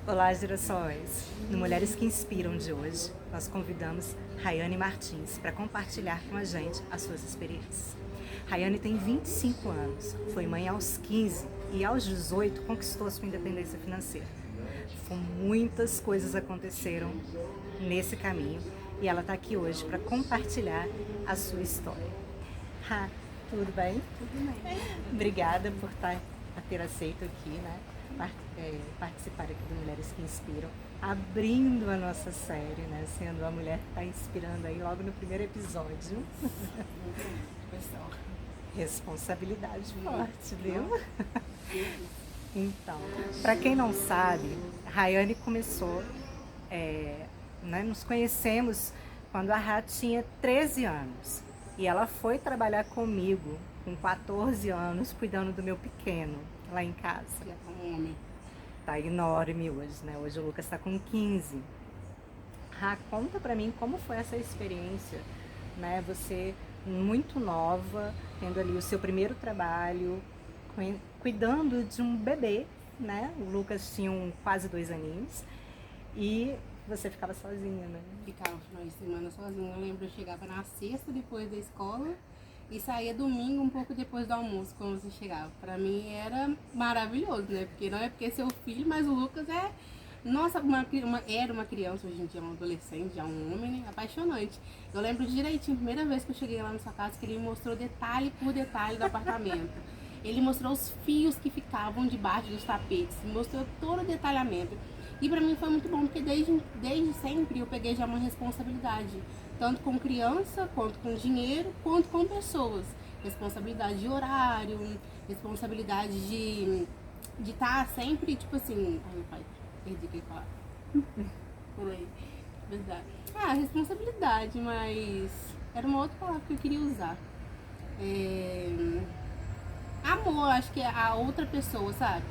Olá, gerações! No Mulheres que Inspiram de hoje, nós convidamos Rayane Martins para compartilhar com a gente as suas experiências. Rayane tem 25 anos, foi mãe aos 15 e aos 18 conquistou a sua independência financeira. Muitas coisas aconteceram nesse caminho e ela está aqui hoje para compartilhar a sua história. Ha, tudo bem? Tudo bem. Obrigada por ter aceito aqui, né? Participar aqui do Mulheres que Inspiram, abrindo a nossa série, né? Sendo a mulher que está inspirando aí logo no primeiro episódio. Responsabilidade forte, viu? Então, para quem não sabe, Rayane começou, né, nos conhecemos quando a Rá tinha 13 anos e ela foi trabalhar comigo com 14 anos, cuidando do meu pequeno lá em casa. Já tá um homem. Tá enorme hoje, né? Hoje o Lucas tá com 15. Rá, conta pra mim como foi essa experiência, né? Você muito nova, tendo ali o seu primeiro trabalho, cuidando de um bebê, né? O Lucas tinha quase 2 aninhos e você ficava sozinha, né? Ficava final de semana sozinha. Eu lembro, eu chegava na sexta depois da escola e saía domingo um pouco depois do almoço, quando você chegava. Pra mim era maravilhoso, né? Porque não é porque é seu filho, mas o Lucas é... Nossa, era uma criança, hoje em dia é um adolescente, já um homem, né? Apaixonante. Eu lembro direitinho, a primeira vez que eu cheguei lá na sua casa, que ele me mostrou detalhe por detalhe do apartamento. Ele mostrou os fios que ficavam debaixo dos tapetes, mostrou todo o detalhamento. E pra mim foi muito bom, porque desde sempre eu peguei já uma responsabilidade, tanto com criança, quanto com dinheiro, quanto com pessoas. Responsabilidade de horário, responsabilidade de estar sempre, tipo assim... Ai, meu pai, perdi o que eu ia falar. Por aí, verdade. Responsabilidade, mas era uma outra palavra que eu queria usar. Amor, acho que é a outra pessoa, sabe?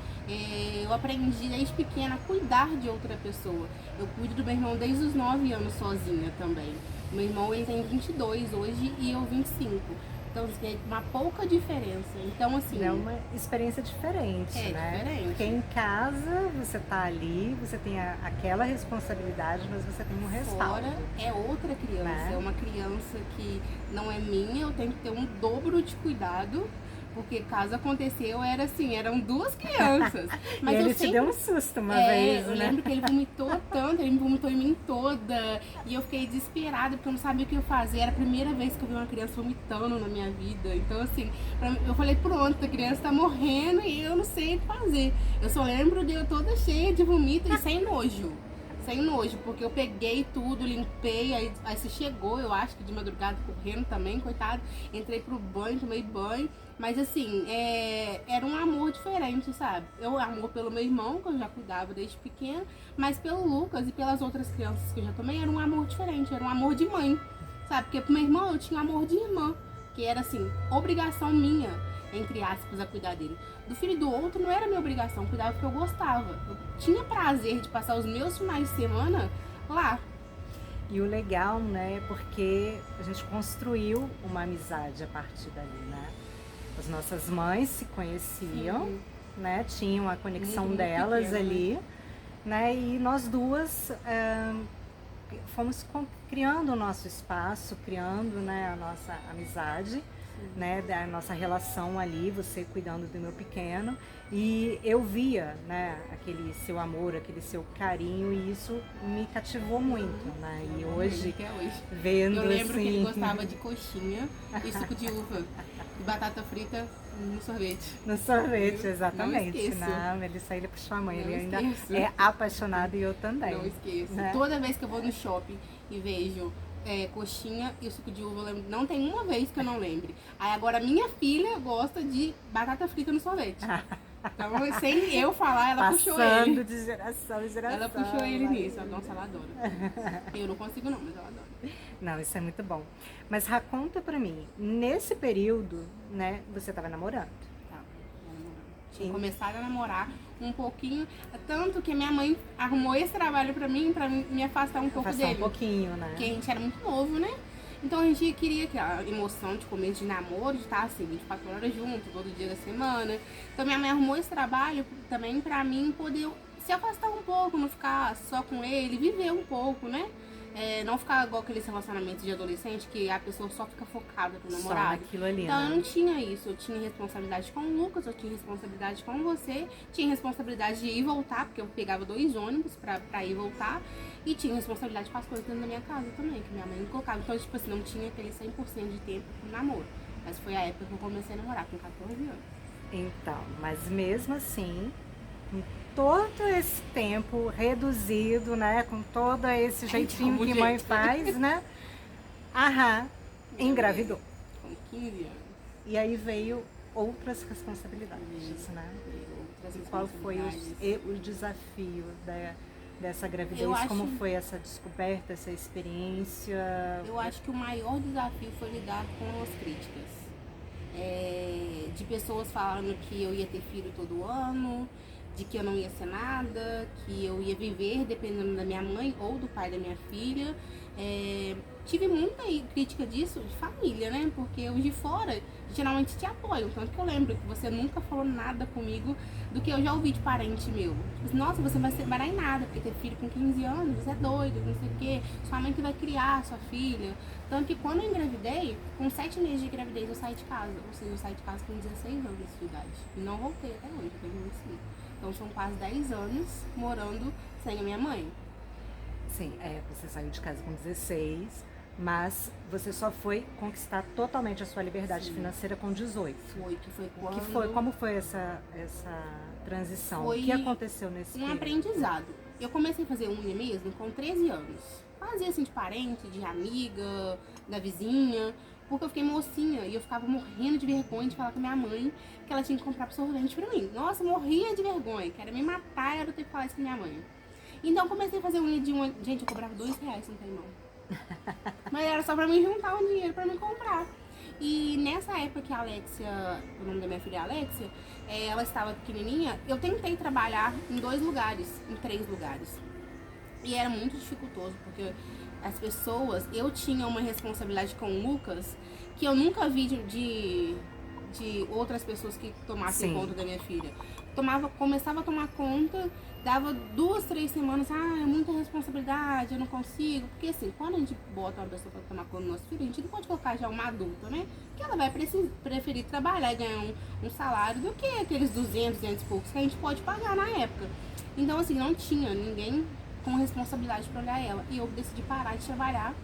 Eu aprendi desde pequena a cuidar de outra pessoa. Eu cuido do meu irmão desde os 9 anos sozinha também. Meu irmão, ele tem 22 hoje e eu 25. Então, assim, é uma pouca diferença. Então, assim... É uma experiência diferente, né? Diferente. Porque em casa você tá ali, você tem aquela responsabilidade, mas você tem um respaldo. Fora é outra criança, né? É uma criança que não é minha, eu tenho que ter um dobro de cuidado. Porque caso aconteceu, eram 2 crianças. Mas e ele eu sempre... te deu um susto uma vez, eu né? lembro que ele vomitou tanto, ele me vomitou em mim toda. E eu fiquei desesperada, porque eu não sabia o que eu fazer. Era a primeira vez que eu vi uma criança vomitando na minha vida. Então, assim, eu falei, pronto, a criança tá morrendo e eu não sei o que fazer. Eu só lembro de eu toda cheia de vomito e sem nojo. Sem nojo, porque eu peguei tudo, limpei, aí você chegou, eu acho que de madrugada, correndo também, coitado. Entrei pro banho, tomei banho. Mas assim, era um amor diferente, sabe? Amor pelo meu irmão, que eu já cuidava desde pequena, mas pelo Lucas e pelas outras crianças que eu já tomei, era um amor diferente, era um amor de mãe, sabe? Porque pro meu irmão eu tinha amor de irmã, que era assim, obrigação minha, entre aspas, a cuidar dele. Do filho do outro não era minha obrigação, cuidava porque eu gostava. Eu tinha prazer de passar os meus finais de semana lá. E o legal, né, porque a gente construiu uma amizade a partir dali, né? As nossas mães se conheciam, né? Tinham a conexão Muito delas pequeno, ali, né? E nós duas fomos criando o nosso espaço, criando, né, a nossa amizade, né, da nossa relação ali, você cuidando do meu pequeno, e eu via, né, aquele seu amor, aquele seu carinho, e isso me cativou muito, né? E hoje, vendo eu lembro assim... que ele gostava de coxinha e suco de uva e batata frita no sorvete. No sorvete, exatamente. Não esqueço. Não, ele puxou a mãe, Não ele ainda esqueço. é apaixonado e eu também. Não esqueço. Né? Toda vez que eu vou no shopping e vejo coxinha e o suco de uva, eu lembro, não tem uma vez que eu não lembre. Aí agora minha filha gosta de batata frita no sorvete. Então, sem eu falar, ela puxou ele. Passando de geração em geração. Ela puxou ele nisso. Nossa, ela adora. Eu não consigo não, mas ela adora. Não, isso é muito bom. Mas conta pra mim, nesse período, né, você tava namorando? Tinha começado a namorar um pouquinho, tanto que minha mãe arrumou esse trabalho pra mim me afastar um pouco dele. Um pouquinho, né? Porque a gente era muito novo, né? Então a gente queria que a emoção de começo de namoro, de estar assim, 24 horas junto, todo dia da semana. Então minha mãe arrumou esse trabalho também pra mim poder se afastar um pouco, não ficar só com ele, viver um pouco, né? Não ficar igual aqueles relacionamentos de adolescente que a pessoa só fica focada no namorado. Só naquilo ali, então né? eu não tinha isso, eu tinha responsabilidade com o Lucas, eu tinha responsabilidade com você, tinha responsabilidade de ir e voltar, porque eu pegava 2 ônibus pra ir e voltar, e tinha responsabilidade com as coisas dentro da minha casa também, que minha mãe me colocava. Então, tipo assim, não tinha aquele 100% de tempo pro namoro. Mas foi a época que eu comecei a namorar, com 14 anos. Então, mas mesmo assim, com todo esse tempo reduzido, né? Com todo esse jeitinho que mãe faz, né? Aham, engravidou. Com 15 anos. E aí veio outras responsabilidades, né? Outras E qual foi o desafio dessa gravidez? Como foi essa descoberta, essa experiência? Eu acho que o maior desafio foi lidar com as críticas. De pessoas falando que eu ia ter filho todo ano, de que eu não ia ser nada, que eu ia viver dependendo da minha mãe ou do pai da minha filha. Tive muita crítica disso de família, né? Porque os de fora geralmente te apoiam. Tanto que eu lembro que você nunca falou nada comigo do que eu já ouvi de parente meu. Tipo, nossa, você vai dar em nada, porque ter filho com 15 anos, você é doido, não sei o quê. Sua mãe que vai criar sua filha. Tanto que quando eu engravidei, com 7 meses de gravidez eu saí de casa. Ou seja, eu saí de casa com 16 anos de idade. E não voltei até hoje, eu tenho 25. Então são quase 10 anos morando sem a minha mãe. Sim, você saiu de casa com 16, mas você só foi conquistar totalmente a sua liberdade financeira com 18. Foi quando... Como foi essa transição? O que aconteceu nesse período? Aprendizado. Eu comecei a fazer unha mesmo com 13 anos. Fazia assim de parente, de amiga, da vizinha, porque eu fiquei mocinha e eu ficava morrendo de vergonha de falar com minha mãe que ela tinha que comprar absorvente pra mim. Nossa, morria de vergonha, queria me matar, era eu ter que falar isso com minha mãe. Então eu comecei a fazer unha de uma... Gente, eu cobrava R$2, não tem mão. Mas era só pra mim juntar um dinheiro pra me comprar. E nessa época que a Alexia, o nome da minha filha é Alexia, ela estava pequenininha, eu tentei trabalhar em 2 lugares, em 3 lugares. E era muito dificultoso, porque as pessoas, eu tinha uma responsabilidade com o Lucas que eu nunca vi de outras pessoas que tomassem conta da minha filha. Começava a tomar conta, dava 2, 3 semanas, é muita responsabilidade, eu não consigo. Porque assim, quando a gente bota uma pessoa para tomar conta do nosso filho, a gente não pode colocar já uma adulta, né? Que ela vai preferir trabalhar e ganhar um salário do que aqueles 200 e poucos que a gente pode pagar na época. Então assim, não tinha ninguém com responsabilidade para olhar ela. E eu decidi parar de trabalhar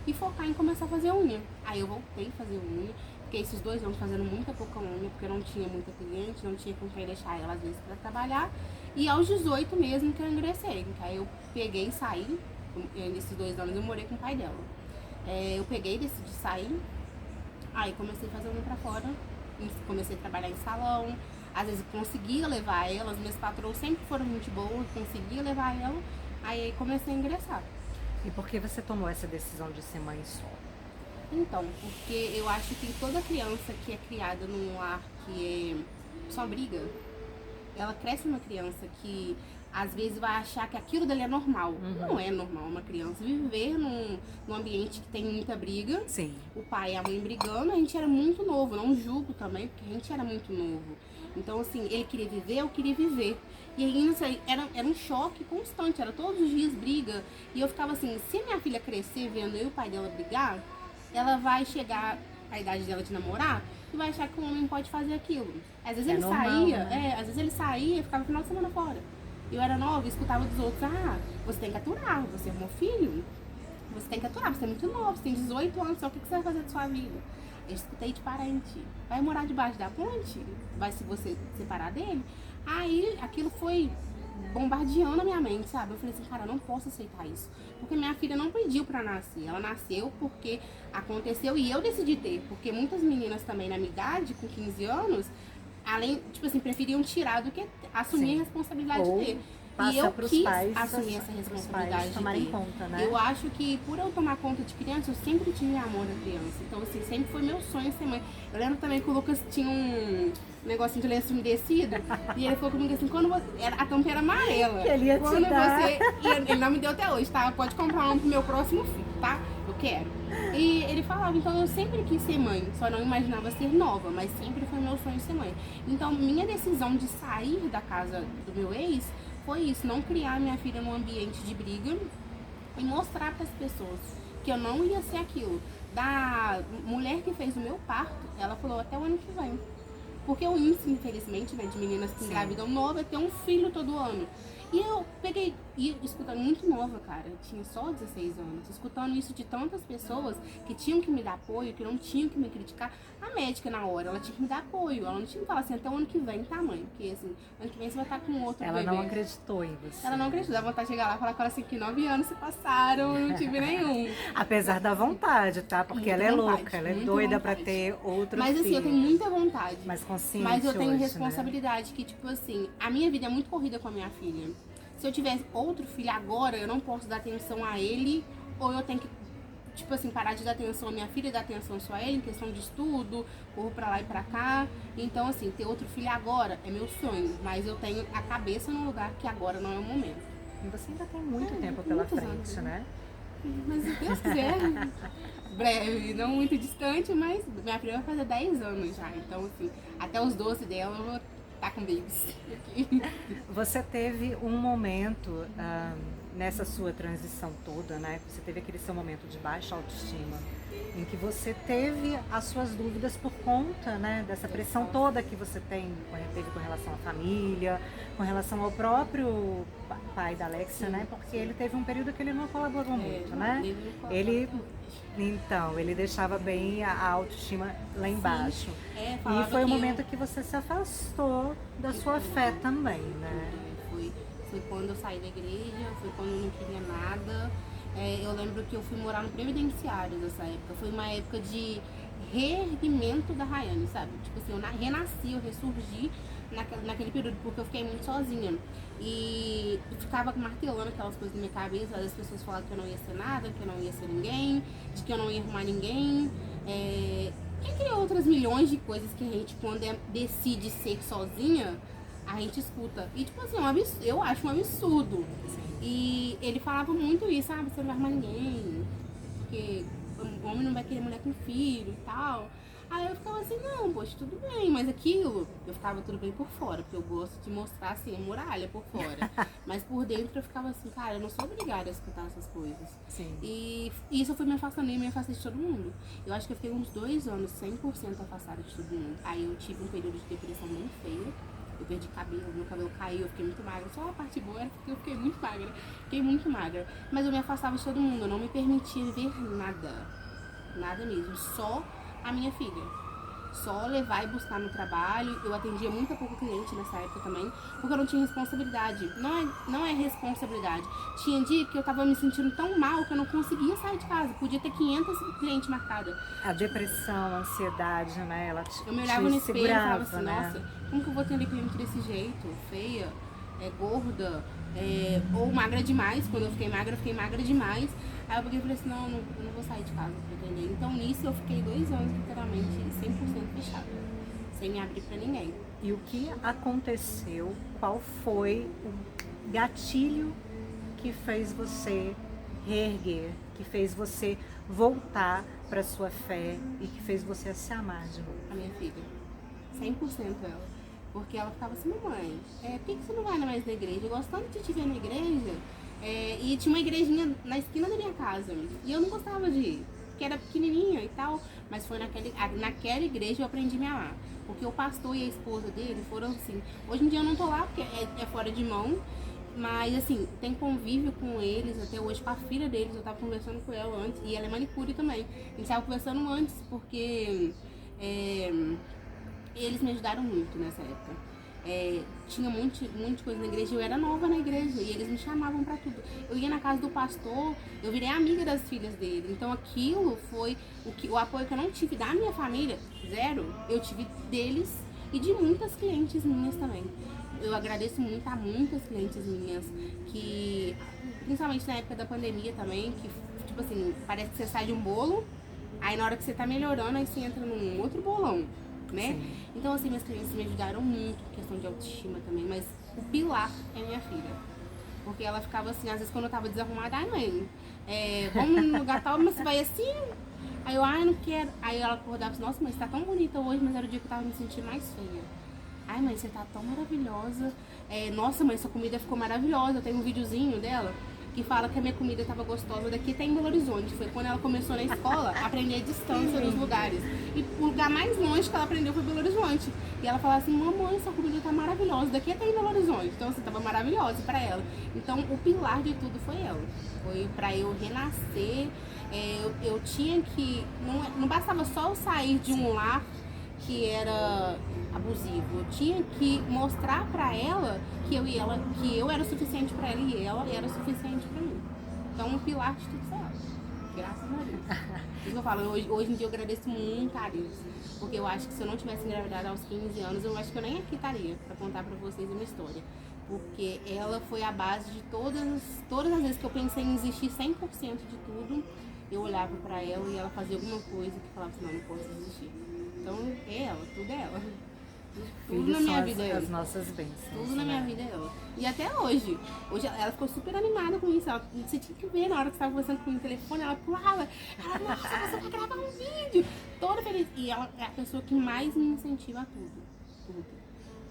e focar em começar a fazer unha. Aí eu voltei a fazer unha. Fiquei esses 2 anos fazendo muita pouca unha, porque eu não tinha muita cliente, não tinha com quem deixar ela às vezes para trabalhar. E aos 18 mesmo que eu ingressei. Aí eu peguei e saí. Nesses 2 anos eu morei com o pai dela. Eu peguei, decidi sair. Aí comecei a fazer unha pra fora. Comecei a trabalhar em salão. Às vezes conseguia levar ela. As minhas patroas sempre foram muito boas, conseguia levar ela. Aí comecei a ingressar. E por que você tomou essa decisão de ser mãe solo? Então, porque eu acho que toda criança que é criada num lar que só briga, ela cresce uma criança que às vezes vai achar que aquilo dali é normal. Não é normal uma criança viver num ambiente que tem muita briga. Sim. O pai e a mãe brigando, a gente era muito novo, não julgo também, porque a gente era muito novo. Então, assim, ele queria viver, eu queria viver. E aí, isso aí era um choque constante, era todos os dias briga. E eu ficava assim, se minha filha crescer vendo eu e o pai dela brigar, ela vai chegar à idade dela de namorar e vai achar que o homem pode fazer aquilo. Às vezes ele normal, saía, né? Às vezes ele saía e ficava o final de semana fora. Eu era nova e escutava dos outros, você tem que aturar, você é meu filho, você tem que aturar, você é muito novo, você tem 18 anos, só o que você vai fazer da sua vida? Eu escutei de parente, vai morar debaixo da ponte? Vai se você separar dele? Aí aquilo foi bombardeando a minha mente, sabe? Eu falei assim, cara, eu não posso aceitar isso. Porque minha filha não pediu pra nascer. Ela nasceu porque aconteceu e eu decidi ter. Porque muitas meninas também na minha idade, com 15 anos, além, tipo assim, preferiam tirar do que assumir a responsabilidade de ter. E eu quis assumir essa responsabilidade de ter. Conta, né? Eu acho que por eu tomar conta de criança, eu sempre tive amor da criança. Então, assim, sempre foi meu sonho ser mãe. Eu lembro também que o Lucas tinha um negocinho de lenço umedecido. E ele falou comigo assim, quando você... a tampa era amarela. Que ele ia te dar. E ele não me deu até hoje, tá? Pode comprar um pro meu próximo filho, tá? Eu quero. E ele falava, então eu sempre quis ser mãe. Só não imaginava ser nova, mas sempre foi meu sonho ser mãe. Então, minha decisão de sair da casa do meu ex foi isso, não criar minha filha num ambiente de briga e mostrar para as pessoas que eu não ia ser aquilo. Da mulher que fez o meu parto, ela falou até o ano que vem. Porque o índice, infelizmente, né, de meninas que engravidam nova é ter um filho todo ano. E eu peguei, e escutando muito nova, cara, eu tinha só 16 anos, escutando isso de tantas pessoas que tinham que me dar apoio, que não tinham que me criticar. A médica, na hora, ela tinha que me dar apoio, ela não tinha que falar assim, até o ano que vem, tá, mãe? Porque, assim, ano que vem você vai estar com outro Ela bebê. não acreditou em você. Ela não acreditou, dá vontade de chegar lá e falar com ela assim, que 9 anos se passaram, eu não tive nenhum. Apesar da vontade, tá? Porque Muita ela é vontade, louca, ela é muita doida vontade. pra ter outro Mas filho. assim, eu tenho muita vontade. Mas consciente Mas eu tenho hoje, responsabilidade, que tipo assim, a minha vida é muito corrida com a minha filha. Se eu tivesse outro filho agora, eu não posso dar atenção a ele, ou eu tenho que, tipo assim, parar de dar atenção à minha filha e dar atenção só a ele, em questão de estudo, corro pra lá e pra cá. Então, assim, ter outro filho agora é meu sonho, mas eu tenho a cabeça no lugar que agora não é o momento. E você ainda tem muito tempo pela muitos frente, anos, né? Mas se Deus quiser, breve, não muito distante, mas minha filha vai fazer 10 anos já. Então, assim, até os 12 dela eu vou estar com babies. Você teve um momento nessa sua transição toda, né? Você teve aquele seu momento de baixa autoestima, em que você teve as suas dúvidas por conta, né, dessa pressão toda que você teve com relação à família, com relação ao próprio pai da Alexia, né? Porque ele teve um período que ele não colaborou muito, né? Ele deixava bem a autoestima lá embaixo. E foi o momento que você se afastou da sua fé também, né? Foi quando eu saí da igreja, foi quando eu não queria nada. Eu lembro que eu fui morar no previdenciário nessa época. Foi uma época de reerguimento da Rayane, sabe? Tipo assim, eu renasci, eu ressurgi naquele período, porque eu fiquei muito sozinha. E eu ficava martelando aquelas coisas na minha cabeça. As pessoas falavam que eu não ia ser nada, que eu não ia ser ninguém, de que eu não ia arrumar ninguém. Entre outras milhões de coisas que a gente, quando decide ser sozinha, a gente escuta. E tipo assim, eu acho um absurdo. E ele falava muito isso, você não vai arrumar ninguém, porque o homem não vai querer mulher com filho e tal. Aí eu ficava assim, não, poxa, tudo bem, mas aquilo, eu ficava tudo bem por fora, porque eu gosto de mostrar assim, a muralha por fora. Mas por dentro eu ficava assim, cara, eu não sou obrigada a escutar essas coisas. Sim. E isso eu fui me afastando e me afastei de todo mundo. Eu acho que eu fiquei uns 2 anos 100% afastada de todo mundo. Aí eu tive um período de depressão bem feia. Eu perdi cabelo, meu cabelo caiu, eu fiquei muito magra. Só a parte boa era porque eu fiquei muito magra. Fiquei muito magra. Mas eu me afastava de todo mundo, eu não me permitia ver nada. Nada mesmo. Só a minha filha. Só levar e buscar no trabalho. Eu atendia muito pouco cliente nessa época também, porque eu não tinha responsabilidade. Não é responsabilidade. Tinha dia que eu tava me sentindo tão mal que eu não conseguia sair de casa. Podia ter 500 clientes marcados. A depressão, a ansiedade, né? Ela te Eu me olhava no espelho e falava assim, né? nossa, como que eu vou ter cliente desse jeito? Feia, gorda, ou magra demais. Quando eu fiquei magra demais. Aí eu peguei e falei assim, não, eu não vou sair de casa pra atender. Então nisso eu fiquei 2 anos literalmente 100% fechada, sem me abrir pra ninguém. E o que aconteceu? Qual foi o gatilho que fez você reerguer, que fez você voltar para sua fé e que fez você se amar de novo? A minha filha, 100% ela. Porque ela ficava assim, mamãe, por que você não vai mais na igreja? Eu gosto tanto de te ver na igreja. E tinha uma igrejinha na esquina da minha casa. E eu não gostava de ir, porque era pequenininha e tal. Mas foi naquela igreja eu aprendi a me amar. Porque o pastor e a esposa dele foram assim. Hoje em dia eu não tô lá, porque é fora de mão. Mas assim, tem convívio com eles até hoje, com a filha deles. Eu tava conversando com ela antes. E ela é manicure também. A gente tava conversando antes, porque eles me ajudaram muito nessa época. Tinha muita coisa na igreja, eu era nova na igreja e eles me chamavam pra tudo. Eu ia na casa do pastor, eu virei amiga das filhas dele. Então aquilo foi o apoio que eu não tive da minha família, 0, eu tive deles e de muitas clientes minhas também. Eu agradeço muito a muitas clientes minhas, que principalmente na época da pandemia também, que tipo assim, parece que você sai de um bolo, aí na hora que você tá melhorando, aí você entra num outro bolão. Né? Sim. Então assim, minhas clientes me ajudaram muito em questão de autoestima também, mas o pilar é minha filha. Porque ela ficava assim, às vezes quando eu tava desarrumada, ai mãe, vamos no lugar tal, mas você vai assim? Aí eu não quero. Aí ela acordava assim, nossa, mas tá tão bonita hoje, mas era o dia que eu tava me sentindo mais feia. Ai, mãe, você tá tão maravilhosa. Nossa, mãe, sua comida ficou maravilhosa. Tem um videozinho dela que fala que a minha comida estava gostosa daqui até em Belo Horizonte. Foi quando ela começou na escola a aprender a distância dos lugares. E o lugar mais longe que ela aprendeu foi Belo Horizonte. E ela falava assim, mamãe, sua comida tá maravilhosa, daqui até em Belo Horizonte. Então, assim, tava maravilhosa pra ela. Então, o pilar de tudo foi ela. Foi pra eu renascer. Eu tinha que... Não bastava só eu sair de um lar que era abusivo. Eu tinha que mostrar pra ela que eu era suficiente pra ela e ela era suficiente pra mim. Então o pilar de tudo foi ela. Graças a Deus. Isso que eu falo, hoje em dia eu agradeço muito a Deus. Porque eu acho que se eu não tivesse engravidado aos 15 anos, eu acho que eu nem aqui estaria pra contar pra vocês a minha história. Porque ela foi a base de todas as vezes que eu pensei em desistir 100% de tudo, eu olhava pra ela e ela fazia alguma coisa que falava assim, não posso desistir. Então é ela, tudo é ela. Tudo na minha vida é ela. As nossas bênçãos. Tudo na minha vida é ela. E até hoje. Hoje ela ficou super animada com isso. Você tinha que ver na hora que você estava conversando comigo no telefone, ela pulava. Ela, nossa, você vai gravar um vídeo. Toda feliz. E ela é a pessoa que mais me incentiva a tudo.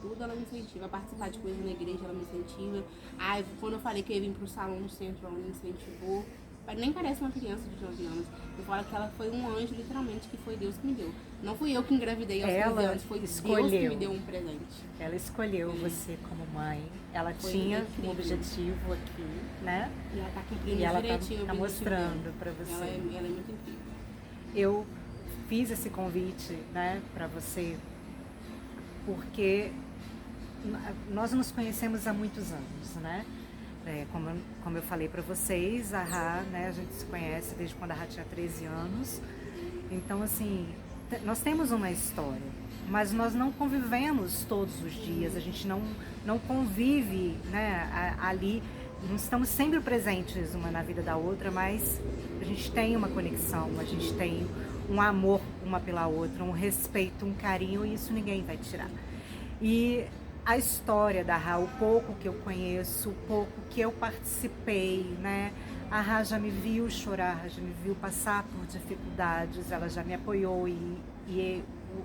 Tudo ela me incentiva. A participar de coisas na igreja, ela me incentiva. Quando eu falei que eu ia vir pro salão no centro, ela me incentivou. Nem parece uma criança de 9 anos. Eu falo que ela foi um anjo, literalmente, que foi Deus que me deu. Não fui eu que engravidei aos 15 anos, foi Deus que me deu um presente. Ela escolheu você como mãe. Ela tinha um objetivo aqui, né? E ela tá cumprindo direitinho. Ela tá mostrando para você. Ela é muito incrível. Eu fiz esse convite, né, para você, porque nós nos conhecemos há muitos anos, né? Como eu falei para vocês, a Rá, né, a gente se conhece desde quando a Rá tinha 13 anos. Então, assim, nós temos uma história, mas nós não convivemos todos os dias, a gente não convive, né, ali, não estamos sempre presentes uma na vida da outra, mas a gente tem uma conexão, a gente tem um amor uma pela outra, um respeito, um carinho, e isso ninguém vai tirar. E a história da Rá, o pouco que eu conheço, o pouco que eu participei, né? A Rá já me viu chorar, já me viu passar por dificuldades, ela já me apoiou e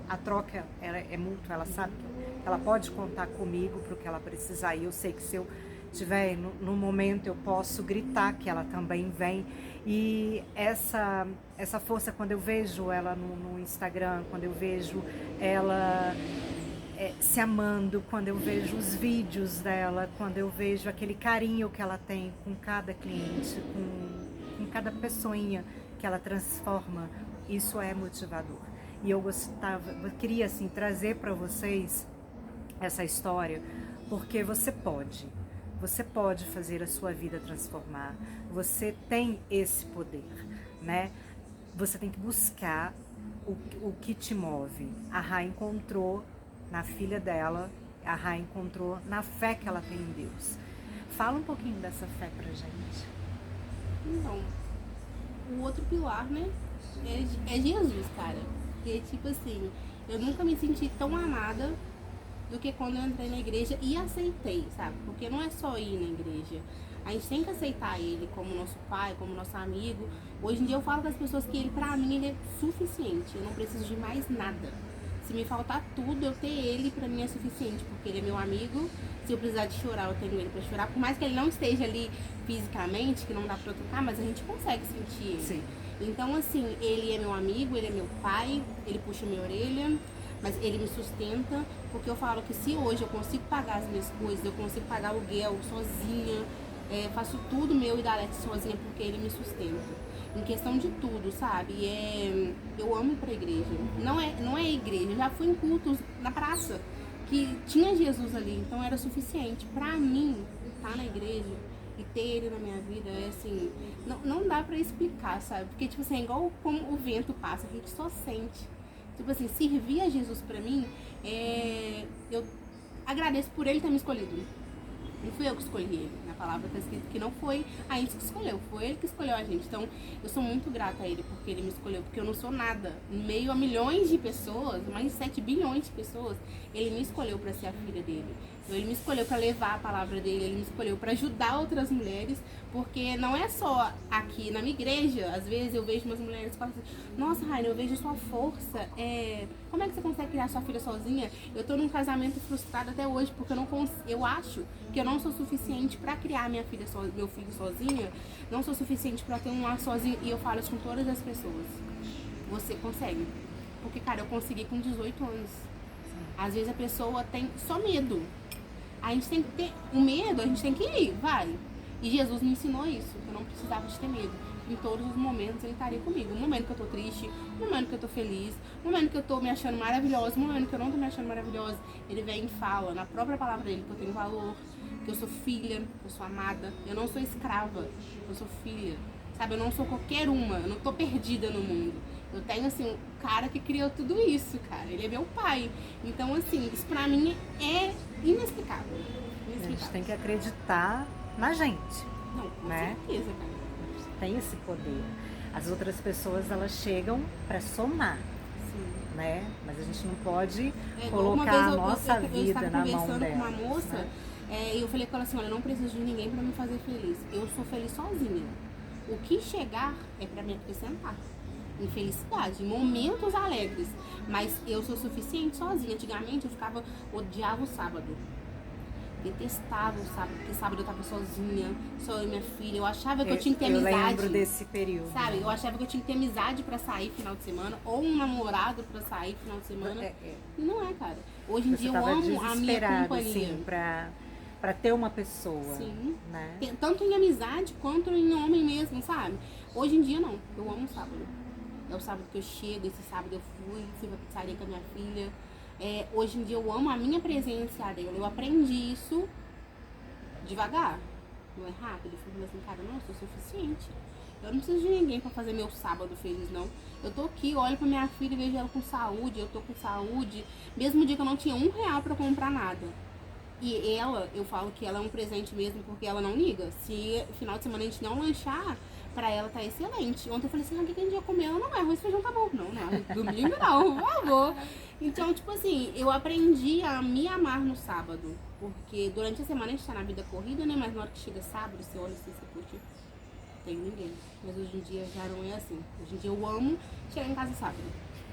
a troca é mútua, ela sabe que ela pode contar comigo para o que ela precisar, e eu sei que se eu tiver no momento eu posso gritar que ela também vem. E essa força, quando eu vejo ela no Instagram, quando eu vejo ela se amando, quando eu vejo os vídeos dela, quando eu vejo aquele carinho que ela tem com cada cliente, com cada pessoinha que ela transforma, isso é motivador. E eu queria assim trazer para vocês essa história, porque você pode fazer a sua vida transformar, você tem esse poder, né? Você tem que buscar o que te move. A Rá encontrou na filha dela, a Rá encontrou na fé que ela tem em Deus. Fala um pouquinho dessa fé pra gente. Então, o outro pilar, né, é Jesus, cara. Porque, tipo assim, eu nunca me senti tão amada do que quando eu entrei na igreja e aceitei, sabe? Porque não é só ir na igreja. A gente tem que aceitar ele como nosso pai, como nosso amigo. Hoje em dia eu falo com as pessoas que ele, pra mim, ele é suficiente. Eu não preciso de mais nada. Se me faltar tudo, eu ter ele pra mim é suficiente, porque ele é meu amigo. Se eu precisar de chorar, eu tenho ele pra chorar. Por mais que ele não esteja ali fisicamente, que não dá pra tocar, mas a gente consegue sentir ele. Sim. Então, assim, ele é meu amigo, ele é meu pai, ele puxa minha orelha, mas ele me sustenta, porque eu falo que se hoje eu consigo pagar as minhas coisas, eu consigo pagar aluguel sozinha, faço tudo meu e da Alex sozinha, porque ele me sustenta. Em questão de tudo, sabe? Eu amo ir pra igreja. Não é igreja. Eu já fui em cultos na praça que tinha Jesus ali, então era suficiente. Pra mim, estar na igreja e ter ele na minha vida é assim, não dá pra explicar, sabe? Porque, tipo assim, é igual como o vento passa, a gente só sente. Tipo assim, servir a Jesus pra mim, eu agradeço por ele ter me escolhido. Não fui eu que escolhi ele. Na palavra está escrito que não foi a gente que escolheu, foi ele que escolheu a gente. Então, eu sou muito grata a ele porque ele me escolheu, porque eu não sou nada. Em meio a milhões de pessoas, mais de 7 bilhões de pessoas, ele me escolheu para ser a filha dele. Então, ele me escolheu para levar a palavra dele, ele me escolheu para ajudar outras mulheres, porque não é só aqui na minha igreja. Às vezes eu vejo umas mulheres que falam assim: nossa, Raina, eu vejo sua força, como é que você consegue criar sua filha sozinha? Eu tô num casamento frustrado até hoje, porque eu acho que eu não sou suficiente para criar meu filho sozinha, não sou suficiente para ter um lar sozinha. E eu falo isso com todas as pessoas: você consegue. Porque, cara, eu consegui com 18 anos. Às vezes a pessoa tem só medo. A gente tem que ter o medo, a gente tem que ir, vai. E Jesus me ensinou isso, que eu não precisava de ter medo. Em todos os momentos ele estaria comigo. No momento que eu tô triste, no momento que eu tô feliz, no momento que eu tô me achando maravilhosa, no momento que eu não tô me achando maravilhosa, ele vem e fala, na própria palavra dele, que eu tenho valor, que eu sou filha, que eu sou amada. Eu não sou escrava, eu sou filha. Sabe, eu não sou qualquer uma, eu não tô perdida no mundo. Eu tenho, assim, um cara que criou tudo isso, cara. Ele é meu pai. Então, assim, isso pra mim é inexplicável. A gente tem que acreditar na gente. Não, com né? certeza, cara. A gente tem esse poder. As outras pessoas, elas chegam para somar, Sim. né? Mas a gente não pode Uma colocar vez a nossa eu vida estava na mão conversando dela. com uma moça, e eu falei com ela assim: olha, eu não preciso de ninguém pra me fazer feliz. Eu sou feliz sozinha. O que chegar é pra me acrescentar em felicidade, em momentos alegres. Mas eu sou suficiente sozinha. Antigamente eu odiava o sábado. Detestava o sábado, porque sábado eu tava sozinha, só eu e minha filha. Eu achava que eu tinha que ter amizade. Eu lembro desse período. Sabe, eu achava que eu tinha que ter amizade pra sair final de semana, ou um namorado pra sair final de semana. E não é, cara. Hoje em dia eu amo a minha companhia. Assim, pra ter uma pessoa. Sim. Né? Tanto em amizade quanto em homem mesmo, sabe? Hoje em dia não. Eu amo o sábado. É o sábado que eu chego, esse sábado eu fui pra pizzaria com a minha filha. Hoje em dia eu amo a minha presença dela. Eu aprendi isso devagar. Não é rápido. Eu falei assim, cara, não, eu sou suficiente. Eu não preciso de ninguém pra fazer meu sábado feliz, não. Eu tô aqui, olho pra minha filha e vejo ela com saúde. Eu tô com saúde. Mesmo dia que eu não tinha R$1 pra comprar nada. E ela, eu falo que ela é um presente mesmo, porque ela não liga. Se no final de semana a gente não lanchar, pra ela tá excelente. Ontem eu falei assim: o que a gente ia comer? Ela não é, arroz e feijão tá bom. Não, domingo não, por favor. Então, tipo assim, eu aprendi a me amar no sábado. Porque durante a semana a gente tá na vida corrida, né? Mas na hora que chega sábado, você olha assim, você curte, tem ninguém. Mas hoje em dia já não é assim. Hoje em dia eu amo chegar em casa sábado.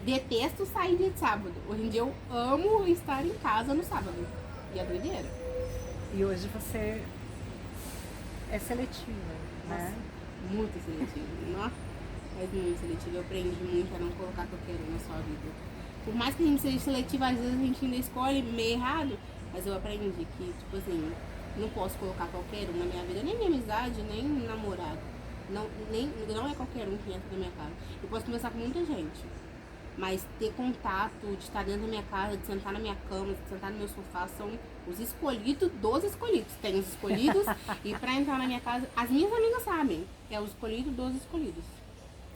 Detesto sair de sábado. Hoje em dia eu amo estar em casa no sábado. E é doideira. E hoje você é seletiva, né? Muito seletiva. Nossa, mas muito seletiva. Eu aprendi muito a não colocar qualquer um na sua vida. Por mais que a gente seja seletiva, às vezes a gente ainda escolhe meio errado. Mas eu aprendi que, tipo assim, não posso colocar qualquer um na minha vida. Nem minha amizade, nem namorado. Não é qualquer um que entra na minha casa. Eu posso conversar com muita gente. Mas ter contato, de estar dentro da minha casa, de sentar na minha cama, de sentar no meu sofá, são os escolhidos dos escolhidos. Tem os escolhidos e pra entrar na minha casa, as minhas amigas sabem, é os escolhidos dos escolhidos.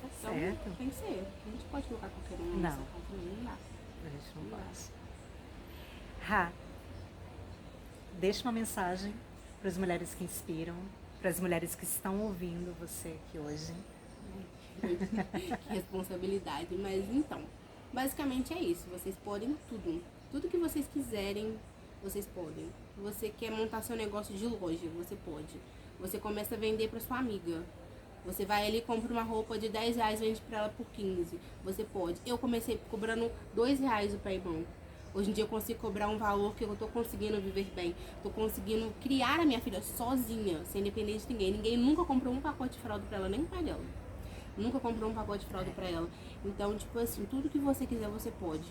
Então, certo. tem que ser. A gente pode colocar qualquer um na nossa casa, não dá. A gente não pode. Rá, deixa uma mensagem para as mulheres que inspiram, para as mulheres que estão ouvindo você aqui hoje. Que responsabilidade. Mas então, basicamente é isso. Vocês podem tudo. Tudo que vocês quiserem, vocês podem. Você quer montar seu negócio de loja, você pode. Você começa a vender para sua amiga. Você vai ali e compra uma roupa de R$10, vende para ela por 15. Você pode. Eu comecei cobrando R$2 o pé e mão. Hoje em dia eu consigo cobrar um valor que eu tô conseguindo viver bem. Tô conseguindo criar a minha filha sozinha, sem depender de ninguém. Ninguém nunca comprou um pacote de fralda para ela, nem o pai dela. Nunca comprou um pacote de fralda pra ela. Então, tipo assim, tudo que você quiser, você pode.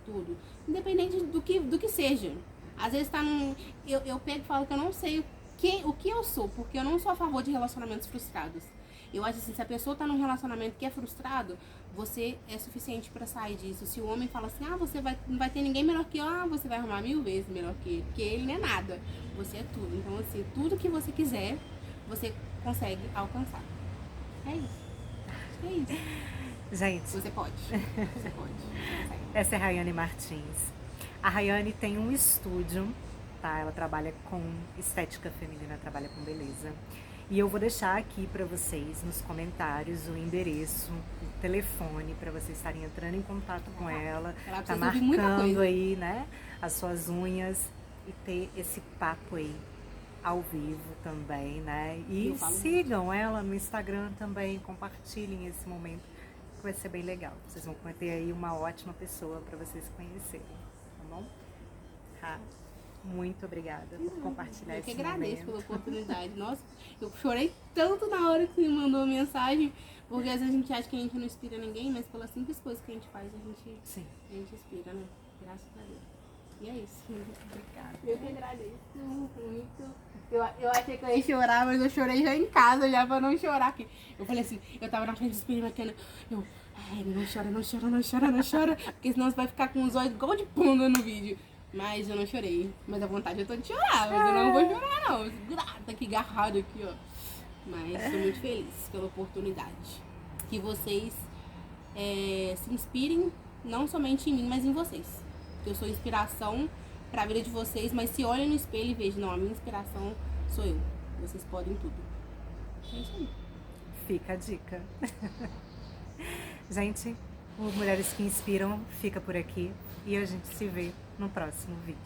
Tudo. Independente do que seja. Às vezes tá num... Eu pego e falo que eu não sei o que eu sou, porque eu não sou a favor de relacionamentos frustrados. Eu acho assim, se a pessoa tá num relacionamento que é frustrado, você é suficiente pra sair disso. Se o homem fala assim, não vai ter ninguém melhor que eu, você vai arrumar 1000 vezes melhor que ele, porque ele não é nada. Você é tudo. Então, assim, tudo que você quiser, você consegue alcançar. É isso. É isso. Gente, você pode. Você pode. Essa é a Rayane Martins. A Rayane tem um estúdio, tá? Ela trabalha com estética feminina, trabalha com beleza. E eu vou deixar aqui para vocês nos comentários o endereço, o telefone para vocês estarem entrando em contato com ela. Tá marcando aí, né, as suas unhas. e ter esse papo aí ao vivo também, né? E Eu falo sigam ela no Instagram também, compartilhem esse momento, que vai ser bem legal. Vocês vão ter aí uma ótima pessoa para vocês conhecerem, tá bom? Tá. Muito obrigada por compartilhar Eu que esse agradeço momento. pela oportunidade. Nossa, eu chorei tanto na hora que você me mandou a mensagem, porque às vezes a gente acha que a gente não inspira ninguém, mas pelas simples coisas que a gente faz, Sim. a gente inspira, né? Graças a Deus. E é isso. Obrigada. Eu que agradeço muito. Eu achei que eu ia chorar, mas eu chorei já em casa, já pra não chorar aqui. Eu falei assim, eu tava na frente do espelho marcando, ai, não chora, não chora, não chora, não chora, porque senão você vai ficar com os olhos igual de panda no vídeo. Mas eu não chorei. Mas a vontade eu tô de chorar, mas eu não vou chorar não. Segurada, tá aqui agarrado aqui, ó. Mas tô muito feliz pela oportunidade. Que vocês se inspirem, não somente em mim, mas em vocês. Porque eu sou inspiração pra vida de vocês, mas se olhem no espelho e vejam, não, a minha inspiração sou eu. Vocês podem tudo. É isso aí. Fica a dica. Gente, o Mulheres que Inspiram fica por aqui e a gente se vê no próximo vídeo.